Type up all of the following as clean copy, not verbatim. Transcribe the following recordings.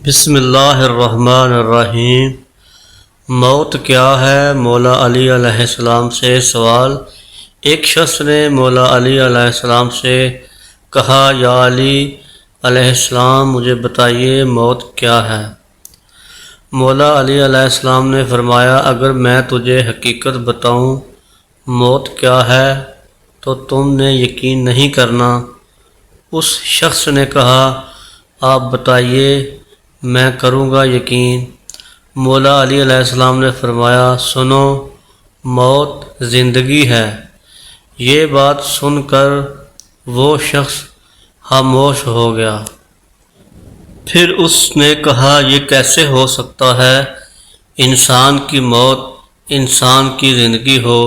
بسم اللہ الرحمن الرحیم۔ موت کیا ہے؟ مولا علی علیہ السلام سے سوال۔ ایک شخص نے مولا علی علیہ السلام سے کہا، یا علی علیہ السلام مجھے بتائیے موت کیا ہے؟ مولا علی علیہ السلام نے فرمایا، اگر میں تجھے حقیقت بتاؤں موت کیا ہے تو تم نے یقین نہیں کرنا۔ اس شخص نے کہا، آپ بتائیے میں کروں گا یقین۔ مولا علی علیہ السلام نے فرمایا، سنو موت زندگی ہے۔ یہ بات سن کر وہ شخص خاموش ہو گیا۔ پھر اس نے کہا، یہ کیسے ہو سکتا ہے انسان کی موت انسان کی زندگی ہو؟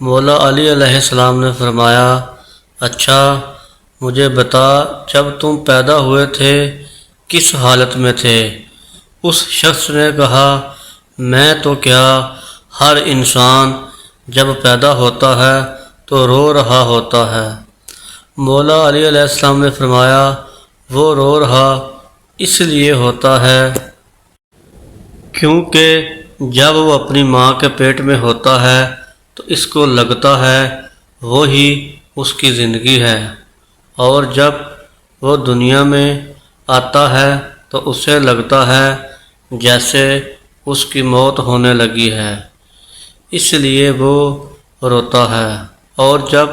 مولا علی علیہ السلام نے فرمایا، اچھا مجھے بتا، جب تم پیدا ہوئے تھے کس حالت میں تھے؟ اس شخص نے کہا، میں تو کیا، ہر انسان جب پیدا ہوتا ہے تو رو رہا ہوتا ہے۔ مولا علی علیہ السلام نے فرمایا، وہ رو رہا اس لیے ہوتا ہے کیونکہ جب وہ اپنی ماں کے پیٹ میں ہوتا ہے تو اس کو لگتا ہے وہی اس کی زندگی ہے، اور جب وہ دنیا میں آتا ہے تو اسے لگتا ہے جیسے اس کی موت ہونے لگی ہے، اس لیے وہ روتا ہے۔ اور جب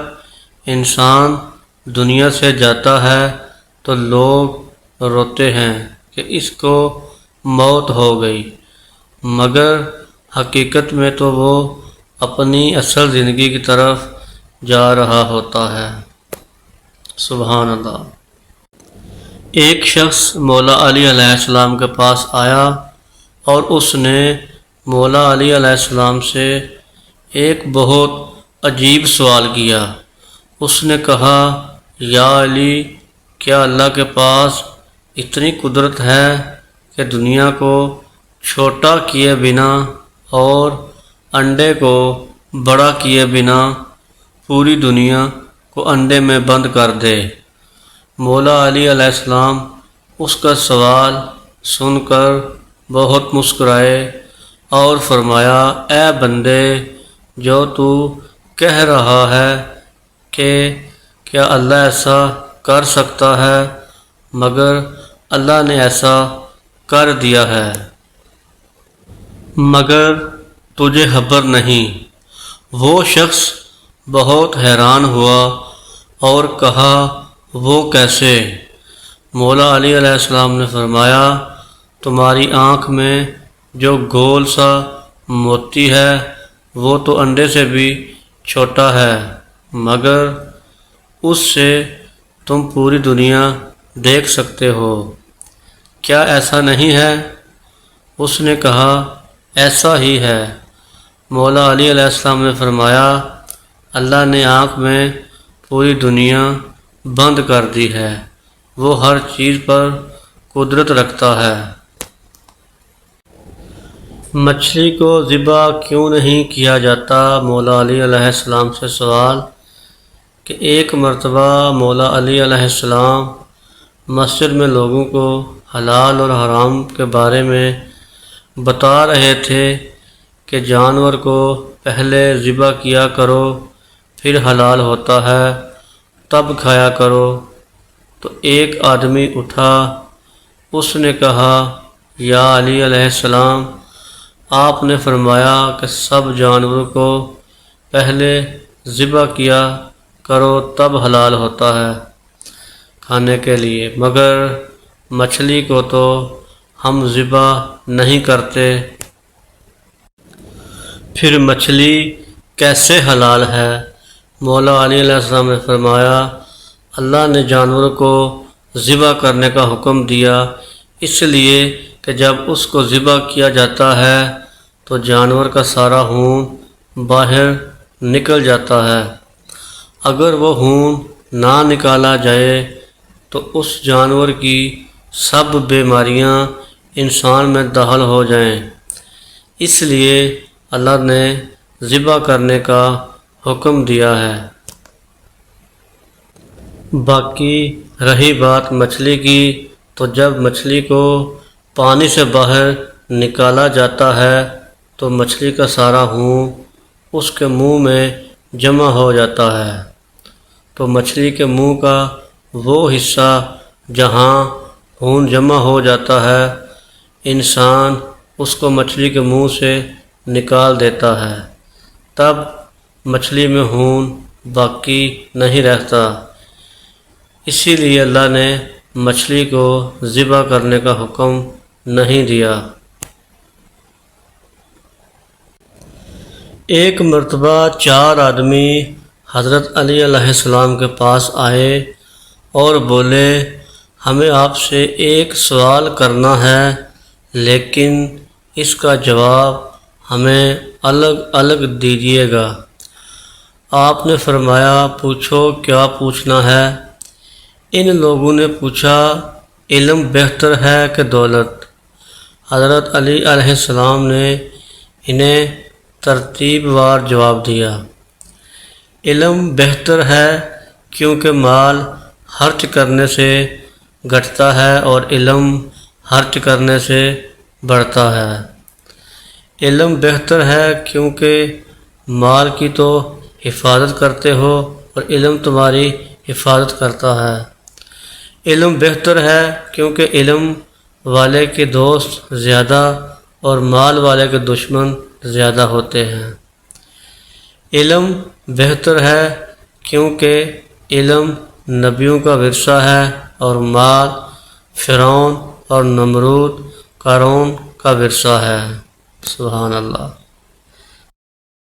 انسان دنیا سے جاتا ہے تو لوگ روتے ہیں کہ اس کو موت ہو گئی، مگر حقیقت میں تو وہ اپنی اصل زندگی کی طرف جا رہا ہوتا ہے۔ سبحان اللہ۔ ایک شخص مولا علی علیہ السلام کے پاس آیا اور اس نے مولا علی علیہ السلام سے ایک بہت عجیب سوال کیا۔ اس نے کہا، یا علی، کیا اللہ کے پاس اتنی قدرت ہے کہ دنیا کو چھوٹا کیے بنا اور انڈے کو بڑا کیے بنا پوری دنیا کو انڈے میں بند کر دے؟ مولا علی علیہ السلام اس کا سوال سن کر بہت مسکرائے اور فرمایا، اے بندے، جو تو کہہ رہا ہے کہ کیا اللہ ایسا کر سکتا ہے، مگر اللہ نے ایسا کر دیا ہے، مگر تجھے خبر نہیں۔ وہ شخص بہت حیران ہوا اور کہا، وہ کیسے؟ مولا علی علیہ السلام نے فرمایا، تمہاری آنکھ میں جو گول سا موتی ہے وہ تو انڈے سے بھی چھوٹا ہے، مگر اس سے تم پوری دنیا دیکھ سکتے ہو، کیا ایسا نہیں ہے؟ اس نے کہا، ایسا ہی ہے۔ مولا علی علیہ السلام نے فرمایا، اللہ نے آنکھ میں پوری دنیا بند کر دی ہے، وہ ہر چیز پر قدرت رکھتا ہے۔ مچھلی کو ذبح کیوں نہیں کیا جاتا؟ مولا علی علیہ السلام سے سوال کہ ایک مرتبہ مولا علی علیہ السلام مسجد میں لوگوں کو حلال اور حرام کے بارے میں بتا رہے تھے کہ جانور کو پہلے ذبح کیا کرو، پھر حلال ہوتا ہے تب کھایا کرو۔ تو ایک آدمی اٹھا، اس نے کہا، یا علی علیہ السلام، آپ نے فرمایا کہ سب جانوروں کو پہلے ذبح کیا کرو تب حلال ہوتا ہے کھانے کے لیے، مگر مچھلی کو تو ہم ذبح نہیں کرتے، پھر مچھلی کیسے حلال ہے؟ مولا علی علیہ السلام نے فرمایا، اللہ نے جانوروں کو ذبح کرنے کا حکم دیا اس لیے کہ جب اس کو ذبح کیا جاتا ہے تو جانور کا سارا خون باہر نکل جاتا ہے۔ اگر وہ خون نہ نکالا جائے تو اس جانور کی سب بیماریاں انسان میں داخل ہو جائیں، اس لیے اللہ نے ذبح کرنے کا حکم دیا ہے۔ باقی رہی بات مچھلی کی، تو جب مچھلی کو پانی سے باہر نکالا جاتا ہے تو مچھلی کا سارا خون اس کے منہ میں جمع ہو جاتا ہے، تو مچھلی کے منہ کا وہ حصہ جہاں خون جمع ہو جاتا ہے، انسان اس کو مچھلی کے منہ سے نکال دیتا ہے، تب مچھلی میں خون باقی نہیں رہتا۔ اسی لیے اللہ نے مچھلی کو ذبح کرنے کا حکم نہیں دیا۔ ایک مرتبہ 4 آدمی حضرت علی علیہ السلام کے پاس آئے اور بولے، ہمیں آپ سے ایک سوال کرنا ہے، لیکن اس کا جواب ہمیں الگ الگ دیجیے گا۔ آپ نے فرمایا، پوچھو کیا پوچھنا ہے؟ ان لوگوں نے پوچھا، علم بہتر ہے کہ دولت؟ حضرت علی علیہ السلام نے انہیں ترتیب وار جواب دیا، علم بہتر ہے کیونکہ مال خرچ کرنے سے گھٹتا ہے اور علم خرچ کرنے سے بڑھتا ہے۔ علم بہتر ہے کیونکہ مال کی تو حفاظت کرتے ہو اور علم تمہاری حفاظت کرتا ہے۔ علم بہتر ہے کیونکہ علم والے کے دوست زیادہ اور مال والے کے دشمن زیادہ ہوتے ہیں۔ علم بہتر ہے کیونکہ علم نبیوں کا ورثہ ہے اور مال فرعون اور نمرود قارون کا ورثہ ہے۔ سبحان اللہ۔